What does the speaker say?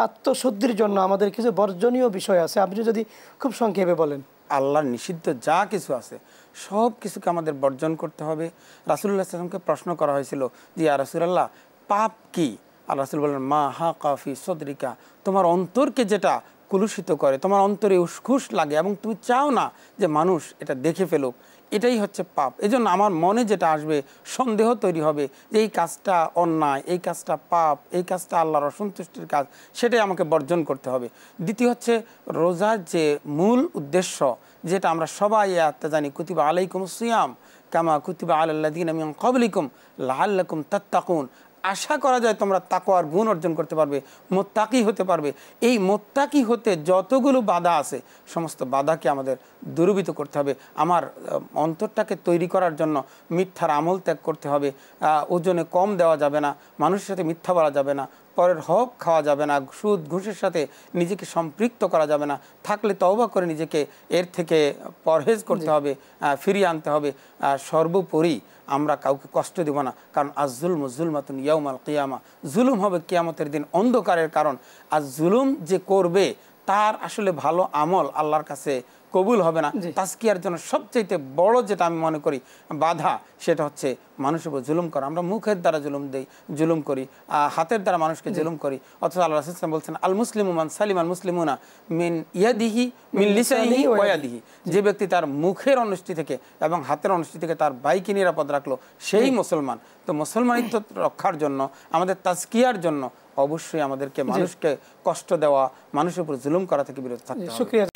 আত্মশুদ্ধির জন্য আমাদের কিছু বর্জনীয় বিষয় আছে, আপনি যদি খুব সংক্ষেপে বলেন। আল্লাহর নিষিদ্ধ যা কিছু আছে সব কিছুকে আমাদের বর্জন করতে হবে। রাসূলুল্লাহ সাল্লাল্লাহু আলাইহি ওয়াসাল্লামকে প্রশ্ন করা হয়েছিল যে ইয়া রাসূলুল্লাহ পাপ কি? আল্লাহ রাসূল বললেন মা হা কাফি সদরিকা, তোমার অন্তরকে যেটা কুলুষিত করে, তোমার অন্তরে উসখুস লাগে এবং তুমি চাও না যে মানুষ এটা দেখে ফেলুক, এটাই হচ্ছে পাপ। এজন্য আমার মনে যেটা আসবে সন্দেহ তৈরি হবে যে এই কাজটা অন্যায়, এই কাজটা পাপ, এই কাজটা আল্লাহর অসন্তুষ্টির কাজ, সেটাই আমাকে বর্জন করতে হবে। দ্বিতীয় হচ্ছে রোজার যে মূল উদ্দেশ্য, যেটা আমরা সবাই আয়াতে জানি, কুতিবা আলাইকুমুস সিয়াম কামা কুতিবা আলাল্লাযিনা মিন ক্বাবলিকুম লাআল্লাকুম তাত্তাকুন। আশা করা যায় তোমরা তাকওয়ার গুণ অর্জন করতে পারবে, মোত্তাকি হতে পারবে। এই মোত্তাকি হতে যতগুলো বাধা আছে সমস্ত বাধাকে আমাদের দূরীভূত করতে হবে। আমার অন্তরটাকে তৈরি করার জন্য মিথ্যার আমল ত্যাগ করতে হবে, ওজনে কম দেওয়া যাবে না, মানুষের সাথে মিথ্যা বলা যাবে না, পরের হক খাওয়া যাবে না, সুদ ঘুষের সাথে নিজেকে সম্পৃক্ত করা যাবে না, থাকলে তওবা করে নিজেকে এর থেকে পরহেজ করতে হবে, ফিরিয়ে আনতে হবে। সর্বোপরি আমরা কাউকে কষ্ট দেব না, কারণ আজ-জুলমু যুলমাতুন ইয়াউমাল কিয়ামা, জুলুম হবে কিয়ামতের দিন অন্ধকারের কারণ। আর জুলুম যে করবে তার আসলে ভালো আমল আল্লাহর কাছে কবুল হবে না। তাজকিয়ার জন্য সবচেয়ে বড় যেটা আমি মনে করি বাধা, সেটা হচ্ছে মানুষের উপর জুলুম করা। আমরা মুখের দ্বারা জুলুম করি, হাতের দ্বারা মানুষকে জুলুম করি। অথচ আল্লাহ রাসূল সাল্লাল্লাহু আলাইহি ওয়াসাল্লাম বলছেন আল মুসলিমু মান সালিমাল মুসলিমুনা মিন ইয়াদিহি মিন লিসানিহি ওয়া ইয়াদিহি, যে ব্যক্তি তার মুখের অনিষ্টি থেকে এবং হাতের অনিষ্টি থেকে তার বাইকে নিরাপদ রাখলো সেই মুসলমান। তো মুসলমানিত্ব রক্ষার জন্য, আমাদের তাজকিয়ার জন্য অবশ্যই আমাদেরকে মানুষকে কষ্ট দেওয়া, মানুষের উপর জুলুম করা থেকে বিরত থাকতে হবে।